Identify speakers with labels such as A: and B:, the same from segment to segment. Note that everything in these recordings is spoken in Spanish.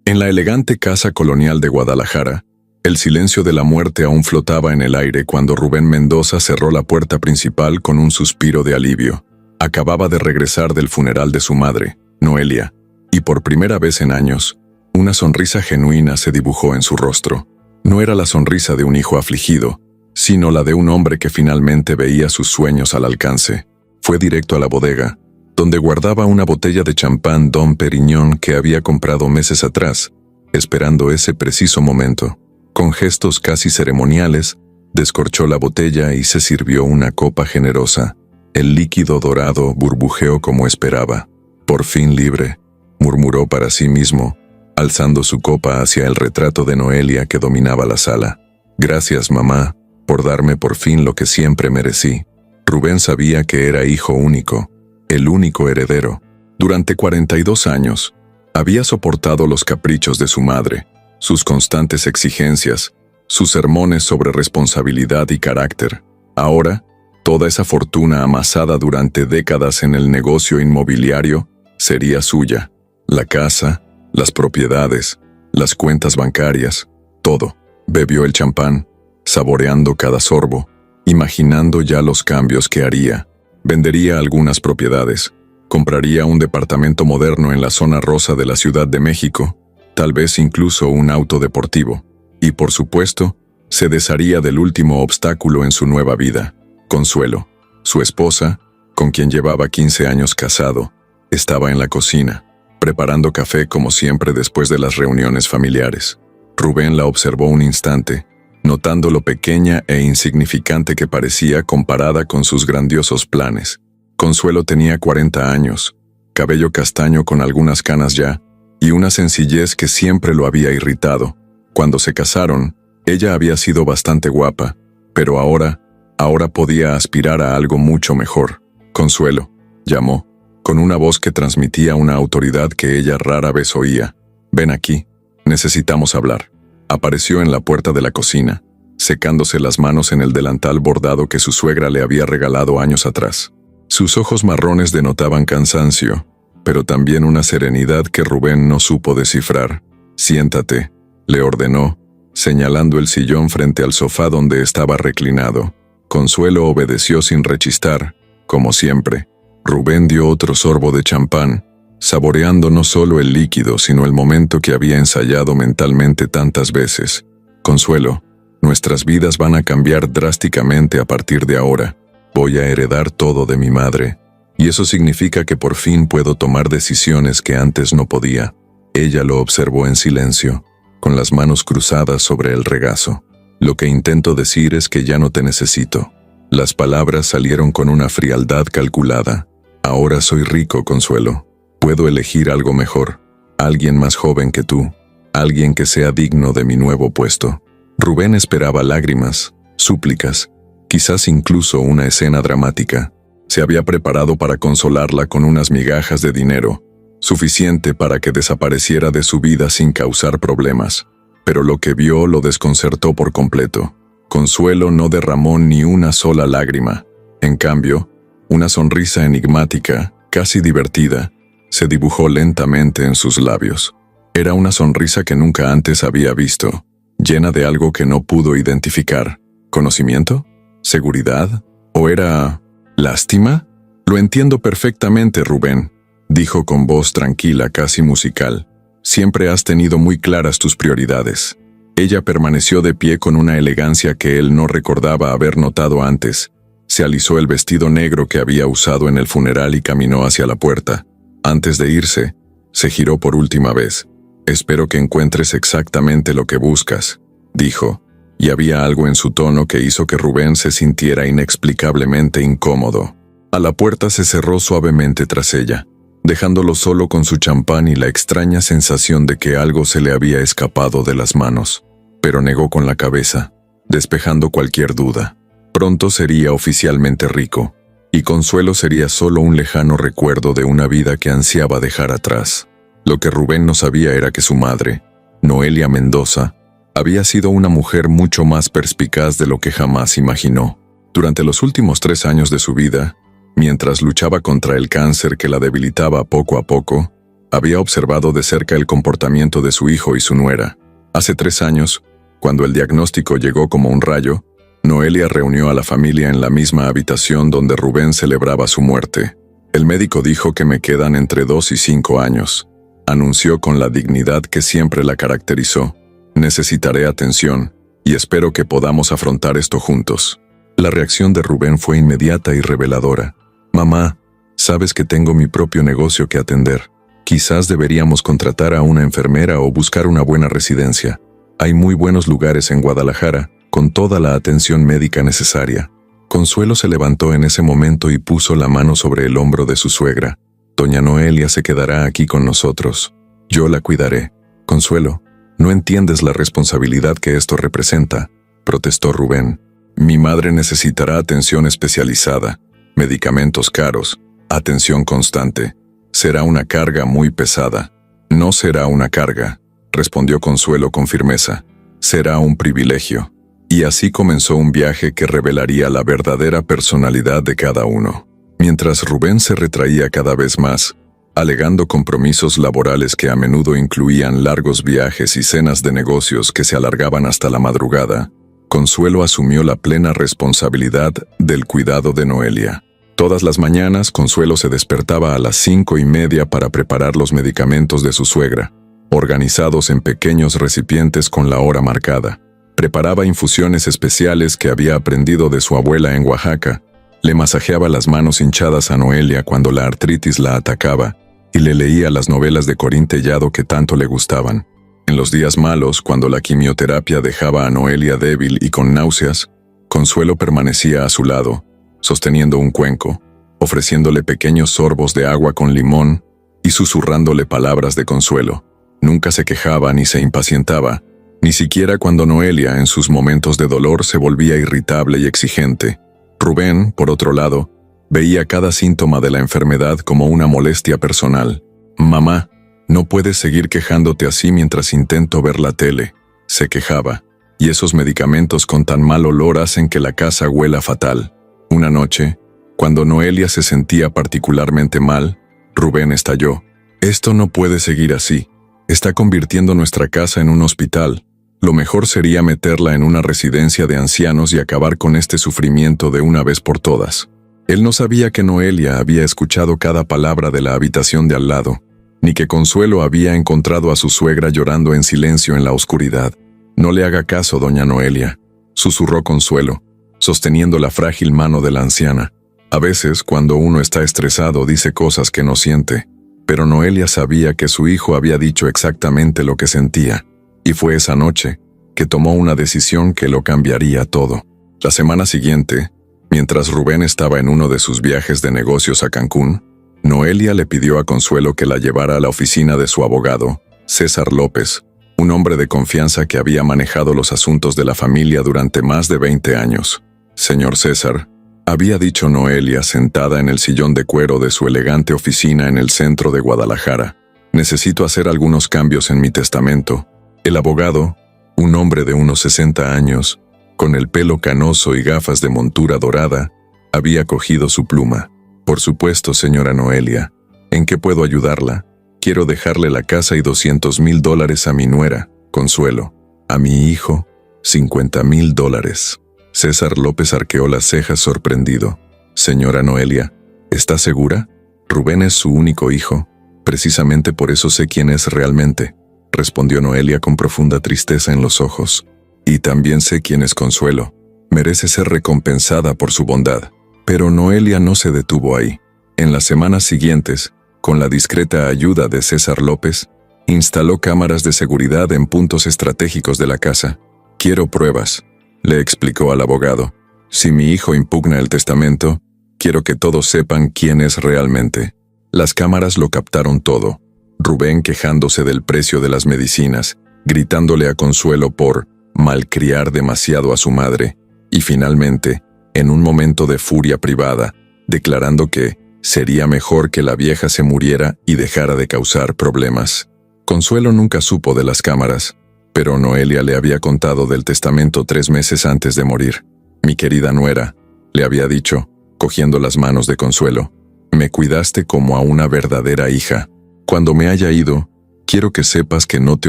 A: En la elegante casa colonial de Guadalajara, el silencio de la muerte aún flotaba en el aire cuando Rubén Mendoza cerró la puerta principal con un suspiro de alivio. Acababa de regresar del funeral de su madre, Noelia, y por primera vez en años, una sonrisa genuina se dibujó en su rostro. No era la sonrisa de un hijo afligido, sino la de un hombre que finalmente veía sus sueños al alcance. Fue directo a la bodega, donde guardaba una botella de champán Dom Perignon que había comprado meses atrás, esperando ese preciso momento. Con gestos casi ceremoniales, descorchó la botella y se sirvió una copa generosa. El líquido dorado burbujeó como esperaba. «Por fin libre», murmuró para sí mismo, alzando su copa hacia el retrato de Noelia que dominaba la sala. «Gracias, mamá, por darme por fin lo que siempre merecí». Rubén sabía que era hijo único, el único heredero. Durante 42 años, había soportado los caprichos de su madre, sus constantes exigencias, sus sermones sobre responsabilidad y carácter. Ahora, toda esa fortuna amasada durante décadas en el negocio inmobiliario sería suya. La casa, las propiedades, las cuentas bancarias, todo. Bebió el champán, saboreando cada sorbo, imaginando ya los cambios que haría. Vendería algunas propiedades, compraría un departamento moderno en la zona rosa de la Ciudad de México, tal vez incluso un auto deportivo, y por supuesto, se desharía del último obstáculo en su nueva vida. Consuelo, su esposa, con quien llevaba 15 años casado, estaba en la cocina, preparando café como siempre después de las reuniones familiares. Rubén la observó un instante, notando lo pequeña e insignificante que parecía comparada con sus grandiosos planes. Consuelo tenía 40 años, cabello castaño con algunas canas ya, y una sencillez que siempre lo había irritado. Cuando se casaron, ella había sido bastante guapa, pero ahora podía aspirar a algo mucho mejor. «Consuelo», llamó, con una voz que transmitía una autoridad que ella rara vez oía. «Ven aquí, necesitamos hablar». Apareció en la puerta de la cocina, secándose las manos en el delantal bordado que su suegra le había regalado años atrás. Sus ojos marrones denotaban cansancio, pero también una serenidad que Rubén no supo descifrar. «Siéntate», le ordenó, señalando el sillón frente al sofá donde estaba reclinado. Consuelo obedeció sin rechistar, como siempre. Rubén dio otro sorbo de champán, saboreando no solo el líquido, sino el momento que había ensayado mentalmente tantas veces. «Consuelo, nuestras vidas van a cambiar drásticamente a partir de ahora. Voy a heredar todo de mi madre, y eso significa que por fin puedo tomar decisiones que antes no podía». Ella lo observó en silencio, con las manos cruzadas sobre el regazo. «Lo que intento decir es que ya no te necesito». Las palabras salieron con una frialdad calculada. «Ahora soy rico, Consuelo. Puedo elegir algo mejor, alguien más joven que tú, alguien que sea digno de mi nuevo puesto». Rubén esperaba lágrimas, súplicas, quizás incluso una escena dramática. Se había preparado para consolarla con unas migajas de dinero, suficiente para que desapareciera de su vida sin causar problemas. Pero lo que vio lo desconcertó por completo. Consuelo no derramó ni una sola lágrima. En cambio, una sonrisa enigmática, casi divertida, se dibujó lentamente en sus labios. Era una sonrisa que nunca antes había visto, llena de algo que no pudo identificar. ¿Conocimiento? ¿Seguridad? ¿O era lástima? «Lo entiendo perfectamente, Rubén», dijo con voz tranquila, casi musical. «Siempre has tenido muy claras tus prioridades». Ella permaneció de pie con una elegancia que él no recordaba haber notado antes. Se alisó el vestido negro que había usado en el funeral y caminó hacia la puerta. Antes de irse, se giró por última vez. «Espero que encuentres exactamente lo que buscas», dijo, y había algo en su tono que hizo que Rubén se sintiera inexplicablemente incómodo. A la puerta se cerró suavemente tras ella, dejándolo solo con su champán y la extraña sensación de que algo se le había escapado de las manos. Pero negó con la cabeza, despejando cualquier duda. Pronto sería oficialmente rico, y Consuelo sería solo un lejano recuerdo de una vida que ansiaba dejar atrás. Lo que Rubén no sabía era que su madre, Noelia Mendoza, había sido una mujer mucho más perspicaz de lo que jamás imaginó. Durante los últimos 3 años de su vida, mientras luchaba contra el cáncer que la debilitaba poco a poco, Había observado de cerca el comportamiento de su hijo y su nuera. Hace 3 años, cuando el diagnóstico llegó como un rayo, Noelia reunió a la familia en la misma habitación donde Rubén celebraba su muerte. El médico dijo que me quedan entre 2 y 5 años. Anunció con la dignidad que siempre la caracterizó. Necesitaré atención, y espero que podamos afrontar esto juntos. La reacción de Rubén fue inmediata y reveladora. Mamá, sabes que tengo mi propio negocio que atender. Quizás deberíamos contratar a una enfermera o buscar una buena residencia. Hay muy buenos lugares en Guadalajara, con toda la atención médica necesaria. Consuelo se levantó en ese momento y puso la mano sobre el hombro de su suegra. Doña Noelia se quedará aquí con nosotros. Yo la cuidaré. Consuelo, no entiendes la responsabilidad que esto representa, protestó Rubén. Mi madre necesitará atención especializada, medicamentos caros, atención constante. Será una carga muy pesada. No será una carga, respondió Consuelo con firmeza. Será un privilegio. Y así comenzó un viaje que revelaría la verdadera personalidad de cada uno. Mientras Rubén se retraía cada vez más, alegando compromisos laborales que a menudo incluían largos viajes y cenas de negocios que se alargaban hasta la madrugada, Consuelo asumió la plena responsabilidad del cuidado de Noelia. Todas las mañanas, Consuelo se despertaba a las 5:30 para preparar los medicamentos de su suegra, organizados en pequeños recipientes con la hora marcada. Preparaba infusiones especiales que había aprendido de su abuela en Oaxaca. Le masajeaba las manos hinchadas a Noelia cuando la artritis la atacaba y le leía las novelas de Corín Tellado que tanto le gustaban. En los días malos, cuando la quimioterapia dejaba a Noelia débil y con náuseas, Consuelo permanecía a su lado, sosteniendo un cuenco, ofreciéndole pequeños sorbos de agua con limón y susurrándole palabras de consuelo. Nunca se quejaba ni se impacientaba, ni siquiera cuando Noelia, en sus momentos de dolor, se volvía irritable y exigente. Rubén, por otro lado, veía cada síntoma de la enfermedad como una molestia personal. «Mamá, no puedes seguir quejándote así mientras intento ver la tele», se quejaba, «y esos medicamentos con tan mal olor hacen que la casa huela fatal». Una noche, cuando Noelia se sentía particularmente mal, Rubén estalló. «Esto no puede seguir así. Está convirtiendo nuestra casa en un hospital. Lo mejor sería meterla en una residencia de ancianos y acabar con este sufrimiento de una vez por todas». Él no sabía que Noelia había escuchado cada palabra de la habitación de al lado, ni que Consuelo había encontrado a su suegra llorando en silencio en la oscuridad. «No le haga caso, doña Noelia», susurró Consuelo, sosteniendo la frágil mano de la anciana. A veces, cuando uno está estresado, dice cosas que no siente, pero Noelia sabía que su hijo había dicho exactamente lo que sentía, y fue esa noche que tomó una decisión que lo cambiaría todo. La semana siguiente, mientras Rubén estaba en uno de sus viajes de negocios a Cancún, Noelia le pidió a Consuelo que la llevara a la oficina de su abogado, César López, un hombre de confianza que había manejado los asuntos de la familia durante más de 20 años. «Señor César», había dicho Noelia sentada en el sillón de cuero de su elegante oficina en el centro de Guadalajara, «necesito hacer algunos cambios en mi testamento». El abogado, un hombre de unos 60 años, con el pelo canoso y gafas de montura dorada, había cogido su pluma. «Por supuesto, señora Noelia. ¿En qué puedo ayudarla? Quiero dejarle la casa y $200,000 a mi nuera, Consuelo. A mi hijo, $50,000. César López arqueó las cejas sorprendido. «Señora Noelia, ¿está segura? Rubén es su único hijo. Precisamente por eso sé quién es realmente», respondió Noelia con profunda tristeza en los ojos. «Y también sé quién es Consuelo. Merece ser recompensada por su bondad». Pero Noelia no se detuvo ahí. En las semanas siguientes, con la discreta ayuda de César López, instaló cámaras de seguridad en puntos estratégicos de la casa. «Quiero pruebas», le explicó al abogado. «Si mi hijo impugna el testamento, quiero que todos sepan quién es realmente». Las cámaras lo captaron todo. Rubén quejándose del precio de las medicinas, gritándole a Consuelo por malcriar demasiado a su madre, y finalmente, en un momento de furia privada, declarando que sería mejor que la vieja se muriera y dejara de causar problemas. Consuelo nunca supo de las cámaras, pero Noelia le había contado del testamento 3 meses antes de morir. «Mi querida nuera», le había dicho, cogiendo las manos de Consuelo, «me cuidaste como a una verdadera hija. Cuando me haya ido, quiero que sepas que no te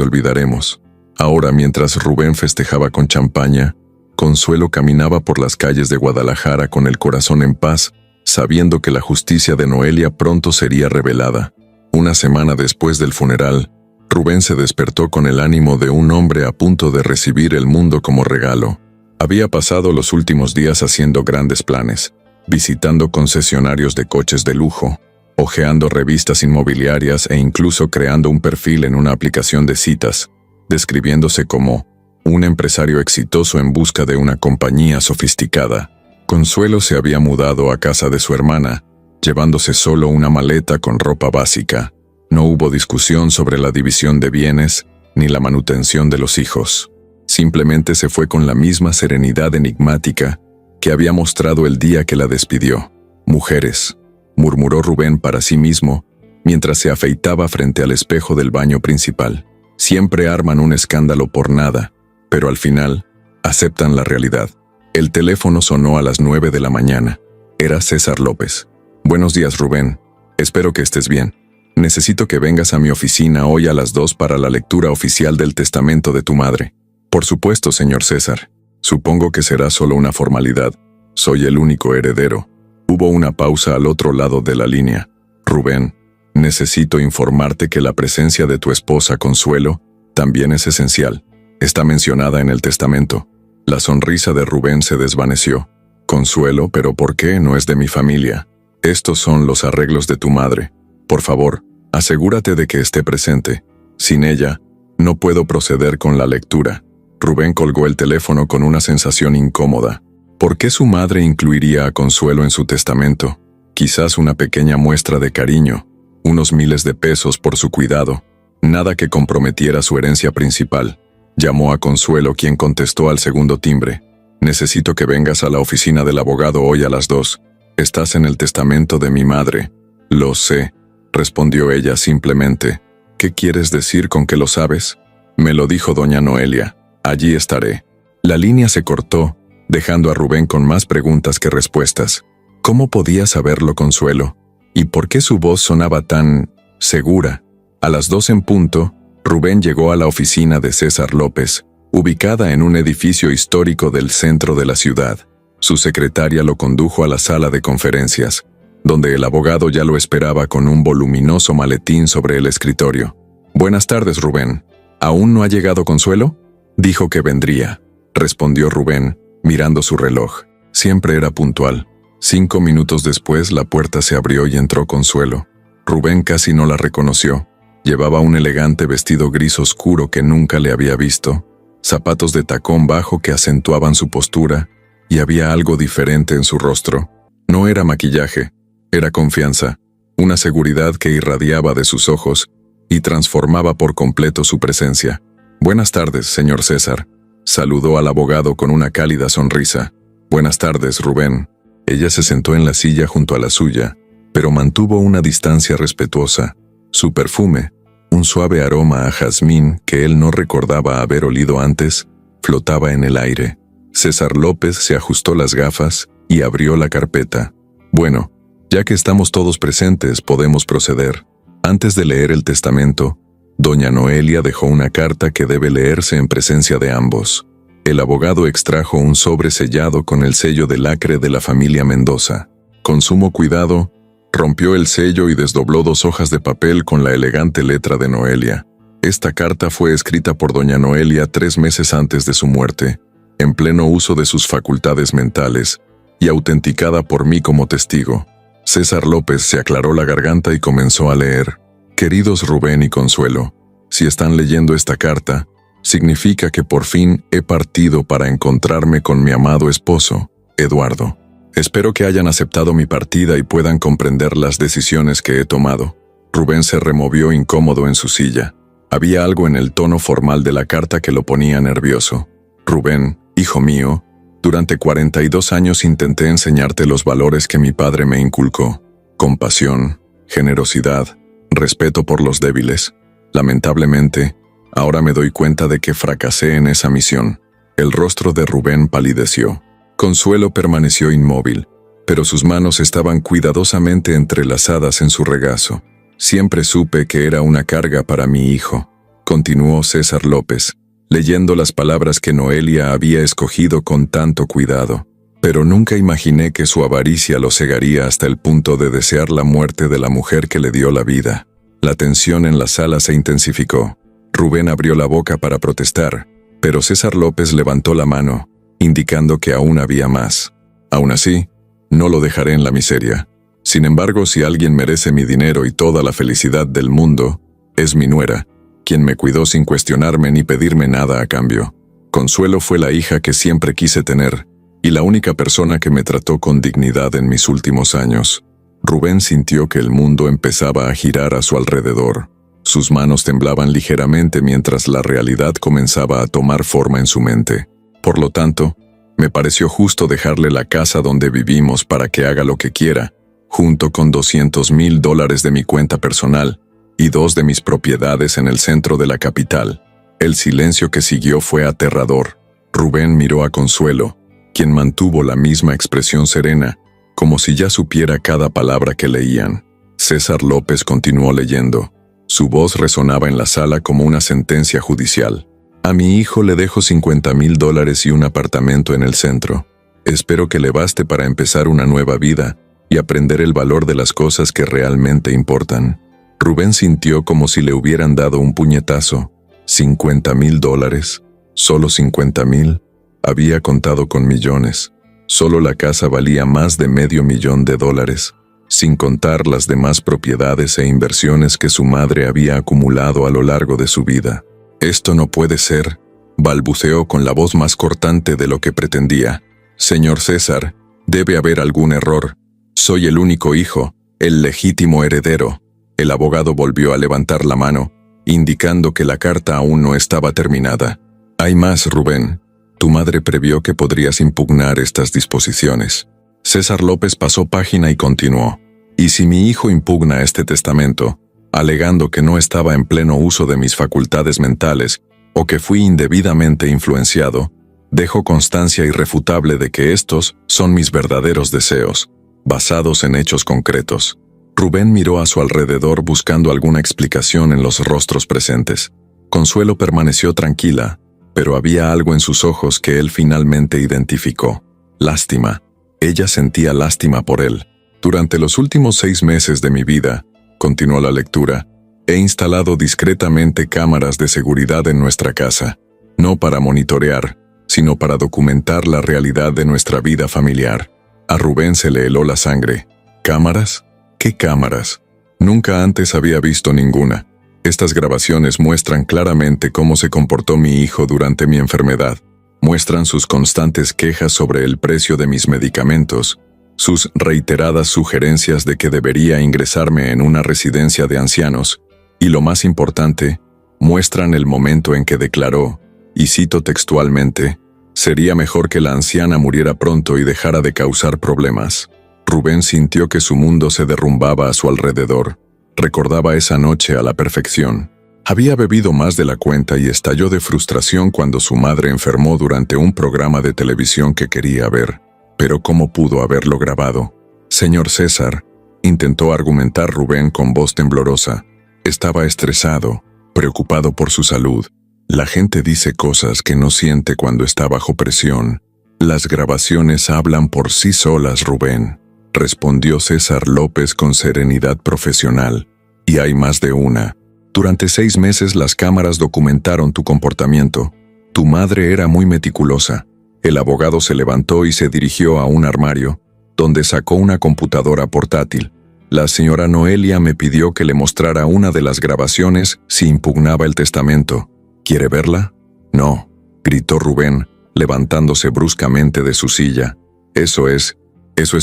A: olvidaremos. Ahora, mientras Rubén festejaba con champaña, Consuelo caminaba por las calles de Guadalajara con el corazón en paz, sabiendo que la justicia de Noelia pronto sería revelada. Una semana después del funeral, Rubén se despertó con el ánimo de un hombre a punto de recibir el mundo como regalo. Había pasado los últimos días haciendo grandes planes, visitando concesionarios de coches de lujo, hojeando revistas inmobiliarias e incluso creando un perfil en una aplicación de citas, describiéndose como un empresario exitoso en busca de una compañía sofisticada. Consuelo se había mudado a casa de su hermana, llevándose solo una maleta con ropa básica. No hubo discusión sobre la división de bienes ni la manutención de los hijos. Simplemente se fue con la misma serenidad enigmática que había mostrado el día que la despidió. «Mujeres», murmuró Rubén para sí mismo mientras se afeitaba frente al espejo del baño principal. «Siempre arman un escándalo por nada, pero al final aceptan la realidad». El teléfono sonó a las 9 de la mañana. Era César López. «Buenos días, Rubén. Espero que estés bien. Necesito que vengas a mi oficina hoy a las 2 para la lectura oficial del testamento de tu madre». «Por supuesto, señor César. Supongo que será solo una formalidad. Soy el único heredero». Hubo una pausa al otro lado de la línea. «Rubén, necesito informarte que la presencia de tu esposa Consuelo también es esencial. Está mencionada en el testamento». La sonrisa de Rubén se desvaneció. «Consuelo, ¿pero por qué no es de mi familia? Estos son los arreglos de tu madre. Por favor, asegúrate de que esté presente. Sin ella, no puedo proceder con la lectura». Rubén colgó el teléfono con una sensación incómoda. ¿Por qué su madre incluiría a Consuelo en su testamento? Quizás una pequeña muestra de cariño, unos miles de pesos por su cuidado, nada que comprometiera su herencia principal. Llamó a Consuelo, quien contestó al segundo timbre. «Necesito que vengas a la oficina del abogado hoy a las 2. Estás en el testamento de mi madre». «Lo sé», respondió ella simplemente. «¿Qué quieres decir con que lo sabes?» «Me lo dijo doña Noelia. Allí estaré». La línea se cortó, dejando a Rubén con más preguntas que respuestas. ¿Cómo podía saberlo Consuelo? ¿Y por qué su voz sonaba tan segura? A las 2 en punto, Rubén llegó a la oficina de César López, ubicada en un edificio histórico del centro de la ciudad. Su secretaria lo condujo a la sala de conferencias, donde el abogado ya lo esperaba con un voluminoso maletín sobre el escritorio. «Buenas tardes, Rubén. ¿Aún no ha llegado Consuelo?» «Dijo que vendría», respondió Rubén, mirando su reloj. Siempre era puntual. 5 minutos después, la puerta se abrió y entró Consuelo. Rubén casi no la reconoció. Llevaba un elegante vestido gris oscuro que nunca le había visto, zapatos de tacón bajo que acentuaban su postura, y había algo diferente en su rostro. No era maquillaje, era confianza, una seguridad que irradiaba de sus ojos y transformaba por completo su presencia. «Buenas tardes, señor César», saludó al abogado con una cálida sonrisa. «Buenas tardes, Rubén». Ella se sentó en la silla junto a la suya, pero mantuvo una distancia respetuosa. Su perfume, un suave aroma a jazmín que él no recordaba haber olido antes, flotaba en el aire. César López se ajustó las gafas y abrió la carpeta. «Bueno, ya que estamos todos presentes, podemos proceder». Antes de leer el testamento, doña Noelia dejó una carta que debe leerse en presencia de ambos. El abogado extrajo un sobre sellado con el sello de lacre de la familia Mendoza. Con sumo cuidado, rompió el sello y desdobló 2 hojas de papel con la elegante letra de Noelia. Esta carta fue escrita por doña Noelia 3 meses antes de su muerte, en pleno uso de sus facultades mentales, y autenticada por mí como testigo. César López se aclaró la garganta y comenzó a leer. «Queridos Rubén y Consuelo, si están leyendo esta carta, significa que por fin he partido para encontrarme con mi amado esposo, Eduardo. Espero que hayan aceptado mi partida y puedan comprender las decisiones que he tomado». Rubén se removió incómodo en su silla. Había algo en el tono formal de la carta que lo ponía nervioso. «Rubén, hijo mío, durante 42 años intenté enseñarte los valores que mi padre me inculcó: compasión, generosidad, respeto por los débiles. Lamentablemente, ahora me doy cuenta de que fracasé en esa misión». El rostro de Rubén palideció. Consuelo permaneció inmóvil, pero sus manos estaban cuidadosamente entrelazadas en su regazo. Siempre supe que era una carga para mi hijo, continuó César López, leyendo las palabras que Noelia había escogido con tanto cuidado. Pero nunca imaginé que su avaricia lo cegaría hasta el punto de desear la muerte de la mujer que le dio la vida. La tensión en la sala se intensificó. Rubén abrió la boca para protestar, pero César López levantó la mano, indicando que aún había más. Aún así, no lo dejaré en la miseria. Sin embargo, si alguien merece mi dinero y toda la felicidad del mundo, es mi nuera, quien me cuidó sin cuestionarme ni pedirme nada a cambio. Consuelo fue la hija que siempre quise tener, y la única persona que me trató con dignidad en mis últimos años. Rubén sintió que el mundo empezaba a girar a su alrededor. Sus manos temblaban ligeramente mientras la realidad comenzaba a tomar forma en su mente. Por lo tanto, me pareció justo dejarle la casa donde vivimos para que haga lo que quiera, junto con $200,000 de mi cuenta personal y 2 de mis propiedades en el centro de la capital. El silencio que siguió fue aterrador. Rubén miró a Consuelo, quien mantuvo la misma expresión serena, como si ya supiera cada palabra que leían. César López continuó leyendo. Su voz resonaba en la sala como una sentencia judicial. A mi hijo le dejo $50,000 y un apartamento en el centro. Espero que le baste para empezar una nueva vida y aprender el valor de las cosas que realmente importan. Rubén sintió como si le hubieran dado un puñetazo. $50,000. Solo 50,000. Había contado con millones. Solo la casa valía más de $500,000, sin contar las demás propiedades e inversiones que su madre había acumulado a lo largo de su vida. «Esto no puede ser», balbuceó con la voz más cortante de lo que pretendía. «Señor César, debe haber algún error. Soy el único hijo, el legítimo heredero». El abogado volvió a levantar la mano, indicando que la carta aún no estaba terminada. «Hay más, Rubén. Tu madre previó que podrías impugnar estas disposiciones». César López pasó página y continuó. «Y si mi hijo impugna este testamento, alegando que no estaba en pleno uso de mis facultades mentales o que fui indebidamente influenciado, dejo constancia irrefutable de que estos son mis verdaderos deseos, basados en hechos concretos». Rubén miró a su alrededor buscando alguna explicación en los rostros presentes. Consuelo permaneció tranquila, pero había algo en sus ojos que él finalmente identificó. Lástima. Ella sentía lástima por él. «Durante los últimos 6 meses de mi vida», continuó la lectura, «he instalado discretamente cámaras de seguridad en nuestra casa, no para monitorear, sino para documentar la realidad de nuestra vida familiar». A Rubén se le heló la sangre. «¿Cámaras? ¿Qué cámaras? Nunca antes había visto ninguna. Estas grabaciones muestran claramente cómo se comportó mi hijo durante mi enfermedad. Muestran sus constantes quejas sobre el precio de mis medicamentos, sus reiteradas sugerencias de que debería ingresarme en una residencia de ancianos, y lo más importante, muestran el momento en que declaró, y cito textualmente, «Sería mejor que la anciana muriera pronto y dejara de causar problemas». Rubén sintió que su mundo se derrumbaba a su alrededor. Recordaba esa noche a la perfección. Había bebido más de la cuenta y estalló de frustración cuando su madre enfermó durante un programa de televisión que quería ver. Pero ¿cómo pudo haberlo grabado? «Señor César», intentó argumentar Rubén con voz temblorosa. Estaba estresado, preocupado por su salud. La gente dice cosas que no siente cuando está bajo presión. Las grabaciones hablan por sí solas, Rubén, respondió César López con serenidad profesional. Y hay más de una. Durante 6 meses las cámaras documentaron tu comportamiento. Tu madre era muy meticulosa. El abogado se levantó y se dirigió a un armario, donde sacó una computadora portátil. La señora Noelia me pidió que le mostrara una de las grabaciones si impugnaba el testamento. ¿Quiere verla? No, gritó Rubén, levantándose bruscamente de su silla. Eso es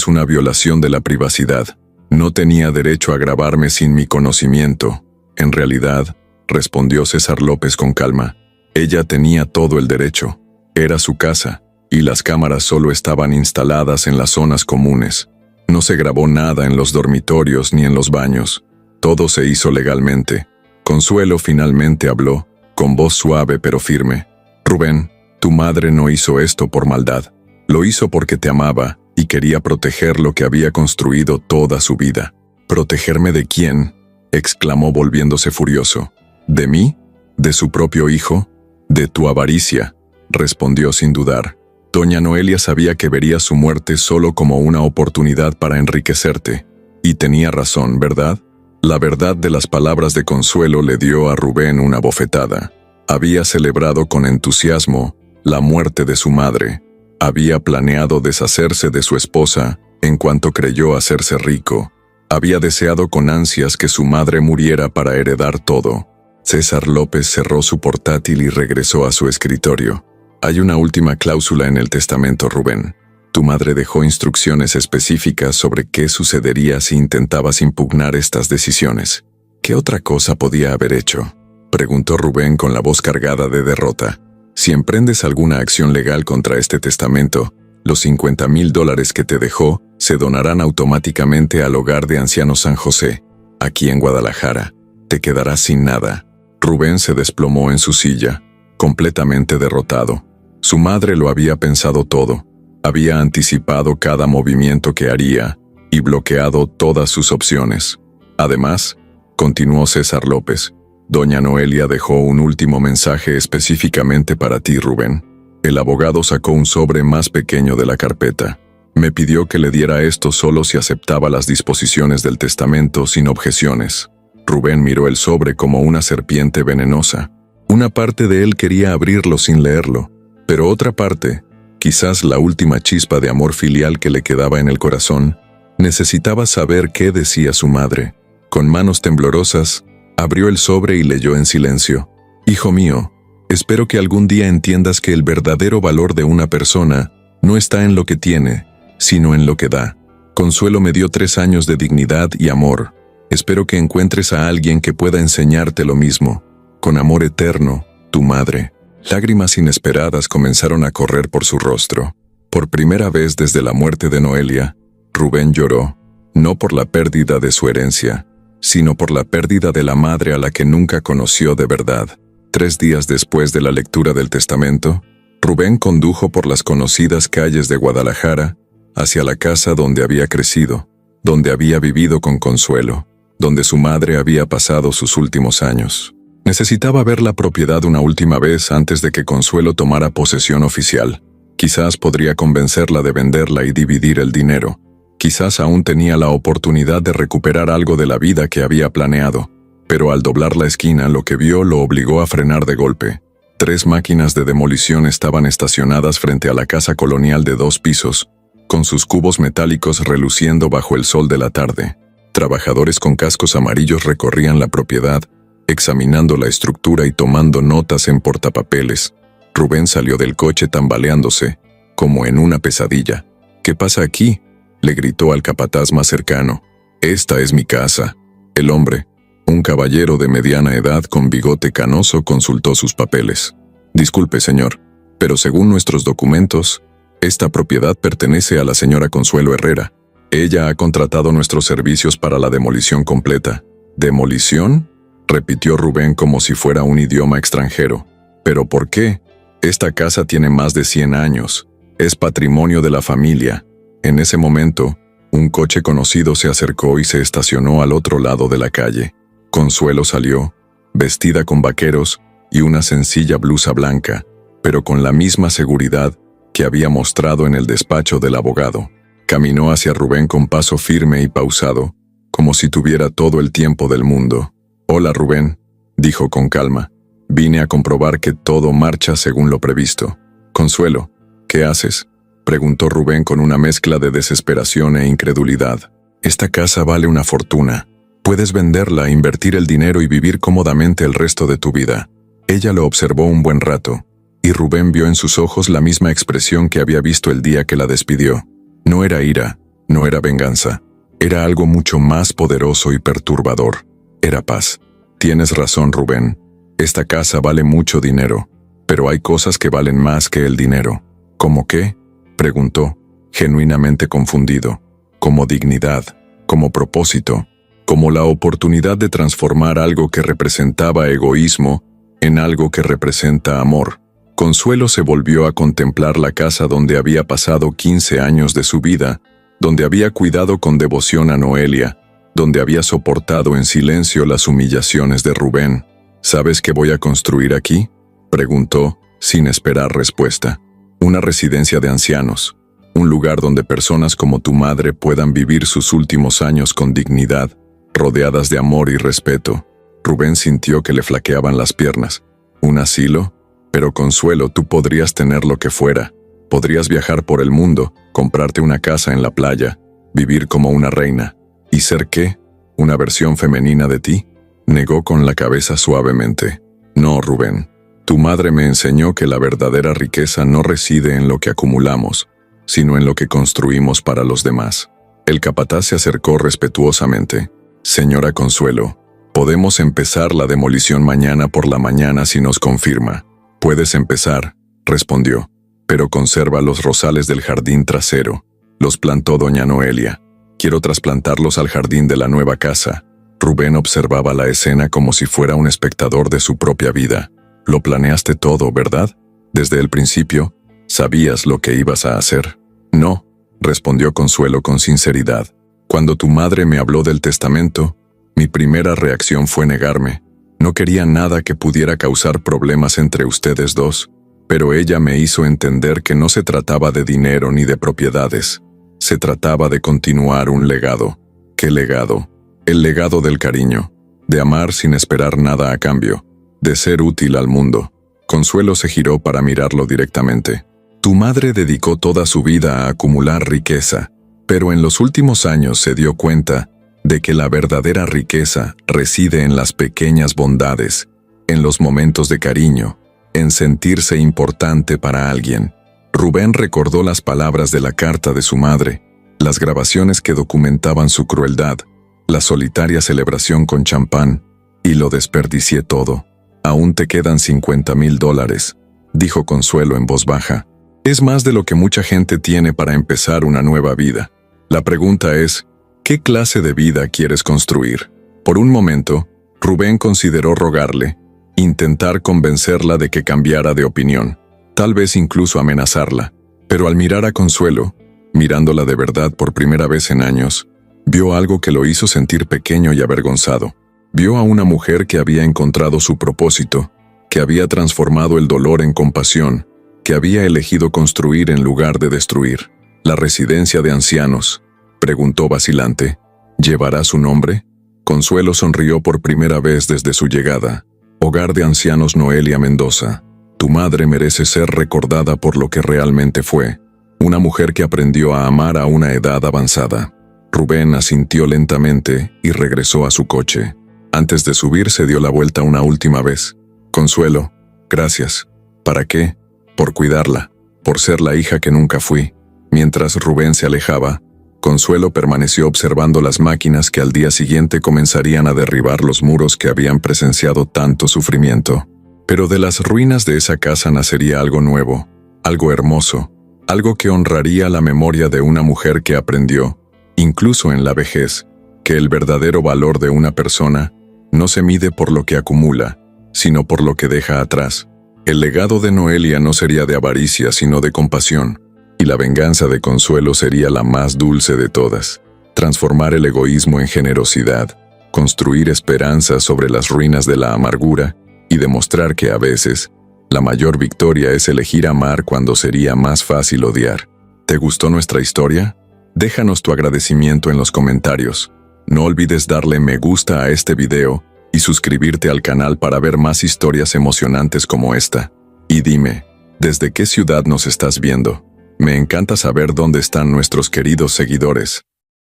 A: una violación de la privacidad. No tenía derecho a grabarme sin mi conocimiento. En realidad, respondió César López con calma, ella tenía todo el derecho. Era su casa, y las cámaras solo estaban instaladas en las zonas comunes. No se grabó nada en los dormitorios ni en los baños. Todo se hizo legalmente. Consuelo finalmente habló, con voz suave pero firme. Rubén, tu madre no hizo esto por maldad. Lo hizo porque te amaba y quería proteger lo que había construido toda su vida. ¿Protegerme de quién? exclamó volviéndose furioso. ¿De mí? ¿De su propio hijo? «De tu avaricia», respondió sin dudar. Doña Noelia sabía que vería su muerte solo como una oportunidad para enriquecerte. Y tenía razón, ¿verdad? La verdad de las palabras de Consuelo le dio a Rubén una bofetada. Había celebrado con entusiasmo la muerte de su madre. Había planeado deshacerse de su esposa en cuanto creyó hacerse rico. Había deseado con ansias que su madre muriera para heredar todo. César López cerró su portátil y regresó a su escritorio. Hay una última cláusula en el testamento, Rubén. Tu madre dejó instrucciones específicas sobre qué sucedería si intentabas impugnar estas decisiones. ¿Qué otra cosa podía haber hecho?, preguntó Rubén con la voz cargada de derrota. Si emprendes alguna acción legal contra este testamento, los $50,000 que te dejó se donarán automáticamente al Hogar de Ancianos San José, aquí en Guadalajara. Te quedarás sin nada. Rubén se desplomó en su silla, completamente derrotado. Su madre lo había pensado todo. Había anticipado cada movimiento que haría y bloqueado todas sus opciones. Además, continuó César López, doña Noelia dejó un último mensaje específicamente para ti, Rubén. El abogado sacó un sobre más pequeño de la carpeta. Me pidió que le diera esto solo si aceptaba las disposiciones del testamento sin objeciones. Rubén miró el sobre como una serpiente venenosa. Una parte de él quería abrirlo sin leerlo, pero otra parte, quizás la última chispa de amor filial que le quedaba en el corazón, necesitaba saber qué decía su madre. Con manos temblorosas, abrió el sobre y leyó en silencio. Hijo mío, espero que algún día entiendas que el verdadero valor de una persona no está en lo que tiene, sino en lo que da. Consuelo me dio 3 años de dignidad y amor. Espero que encuentres a alguien que pueda enseñarte lo mismo. Con amor eterno, tu madre. Lágrimas inesperadas comenzaron a correr por su rostro. Por primera vez desde la muerte de Noelia, Rubén lloró, no por la pérdida de su herencia, sino por la pérdida de la madre a la que nunca conoció de verdad. 3 días después de la lectura del testamento, Rubén condujo por las conocidas calles de Guadalajara hacia la casa donde había crecido, donde había vivido con Consuelo, donde su madre había pasado sus últimos años. Necesitaba ver la propiedad una última vez antes de que Consuelo tomara posesión oficial. Quizás podría convencerla de venderla y dividir el dinero. Quizás aún tenía la oportunidad de recuperar algo de la vida que había planeado. Pero al doblar la esquina, lo que vio lo obligó a frenar de golpe. 3 máquinas de demolición estaban estacionadas frente a la casa colonial de 2 pisos, con sus cubos metálicos reluciendo bajo el sol de la tarde. Trabajadores con cascos amarillos recorrían la propiedad, examinando la estructura y tomando notas en portapapeles. Rubén salió del coche tambaleándose, como en una pesadilla. «¿Qué pasa aquí?», le gritó al capataz más cercano. «Esta es mi casa». El hombre, un caballero de mediana edad con bigote canoso, consultó sus papeles. «Disculpe, señor, pero según nuestros documentos, esta propiedad pertenece a la señora Consuelo Herrera. Ella ha contratado nuestros servicios para la demolición completa». «¿Demolición?», repitió Rubén como si fuera un idioma extranjero. «¿Pero por qué? Esta casa tiene más de 100 años. Es patrimonio de la familia». En ese momento, un coche conocido se acercó y se estacionó al otro lado de la calle. Consuelo salió, vestida con vaqueros y una sencilla blusa blanca, pero con la misma seguridad que había mostrado en el despacho del abogado. Caminó hacia Rubén con paso firme y pausado, como si tuviera todo el tiempo del mundo. «Hola, Rubén», dijo con calma. «Vine a comprobar que todo marcha según lo previsto». «Consuelo, ¿qué haces?», preguntó Rubén con una mezcla de desesperación e incredulidad. «Esta casa vale una fortuna. Puedes venderla, invertir el dinero y vivir cómodamente el resto de tu vida». Ella lo observó un buen rato, y Rubén vio en sus ojos la misma expresión que había visto el día que la despidió. No era ira, no era venganza. Era algo mucho más poderoso y perturbador. Era paz. «Tienes razón, Rubén. Esta casa vale mucho dinero, pero hay cosas que valen más que el dinero». «¿Cómo qué?», preguntó, genuinamente confundido. «Como dignidad, como propósito, como la oportunidad de transformar algo que representaba egoísmo en algo que representa amor». Consuelo se volvió a contemplar la casa donde había pasado 15 años de su vida, donde había cuidado con devoción a Noelia, donde había soportado en silencio las humillaciones de Rubén. ¿Sabes qué voy a construir aquí?, preguntó, sin esperar respuesta. Una residencia de ancianos, un lugar donde personas como tu madre puedan vivir sus últimos años con dignidad, rodeadas de amor y respeto. Rubén sintió que le flaqueaban las piernas. ¿Un asilo? Pero Consuelo, tú podrías tener lo que fuera. Podrías viajar por el mundo, comprarte una casa en la playa, vivir como una reina. ¿Y ser qué? ¿Una versión femenina de ti? Negó con la cabeza suavemente. No, Rubén. Tu madre me enseñó que la verdadera riqueza no reside en lo que acumulamos, sino en lo que construimos para los demás. El capataz se acercó respetuosamente. Señora Consuelo, podemos empezar la demolición mañana por la mañana si nos confirma. Puedes empezar, respondió, pero conserva los rosales del jardín trasero. Los plantó doña Noelia. Quiero trasplantarlos al jardín de la nueva casa. Rubén observaba la escena como si fuera un espectador de su propia vida. Lo planeaste todo, ¿verdad? Desde el principio, ¿sabías lo que ibas a hacer? No, respondió Consuelo con sinceridad. Cuando tu madre me habló del testamento, mi primera reacción fue negarme. No quería nada que pudiera causar problemas entre ustedes dos, pero ella me hizo entender que no se trataba de dinero ni de propiedades. Se trataba de continuar un legado. ¿Qué legado? El legado del cariño, de amar sin esperar nada a cambio, de ser útil al mundo. Consuelo se giró para mirarlo directamente. Tu madre dedicó toda su vida a acumular riqueza, pero en los últimos años se dio cuenta de que la verdadera riqueza reside en las pequeñas bondades, en los momentos de cariño, en sentirse importante para alguien. Rubén recordó las palabras de la carta de su madre, las grabaciones que documentaban su crueldad, la solitaria celebración con champán, y lo desperdicié todo. Aún te quedan $50,000, dijo Consuelo en voz baja. Es más de lo que mucha gente tiene para empezar una nueva vida. La pregunta es, ¿qué clase de vida quieres construir? Por un momento, Rubén consideró rogarle, intentar convencerla de que cambiara de opinión, tal vez incluso amenazarla. Pero al mirar a Consuelo, mirándola de verdad por primera vez en años, vio algo que lo hizo sentir pequeño y avergonzado. Vio a una mujer que había encontrado su propósito, que había transformado el dolor en compasión, que había elegido construir en lugar de destruir. ¿La residencia de ancianos?, preguntó vacilante. ¿Llevará su nombre? Consuelo sonrió por primera vez desde su llegada. Hogar de Ancianos Noelia Mendoza. Tu madre merece ser recordada por lo que realmente fue, una mujer que aprendió a amar a una edad avanzada. Rubén asintió lentamente y regresó a su coche. Antes de subir se dio la vuelta una última vez. Consuelo, gracias. ¿Para qué? Por cuidarla, por ser la hija que nunca fui. Mientras Rubén se alejaba, Consuelo permaneció observando las máquinas que al día siguiente comenzarían a derribar los muros que habían presenciado tanto sufrimiento. Pero de las ruinas de esa casa nacería algo nuevo, algo hermoso, algo que honraría la memoria de una mujer que aprendió, incluso en la vejez, que el verdadero valor de una persona no se mide por lo que acumula, sino por lo que deja atrás. El legado de Noelia no sería de avaricia, sino de compasión, y la venganza de Consuelo sería la más dulce de todas. Transformar el egoísmo en generosidad, construir esperanza sobre las ruinas de la amargura, y demostrar que a veces, la mayor victoria es elegir amar cuando sería más fácil odiar. ¿Te gustó nuestra historia? Déjanos tu agradecimiento en los comentarios. No olvides darle me gusta a este video y suscribirte al canal para ver más historias emocionantes como esta. Y dime, ¿desde qué ciudad nos estás viendo? Me encanta saber dónde están nuestros queridos seguidores.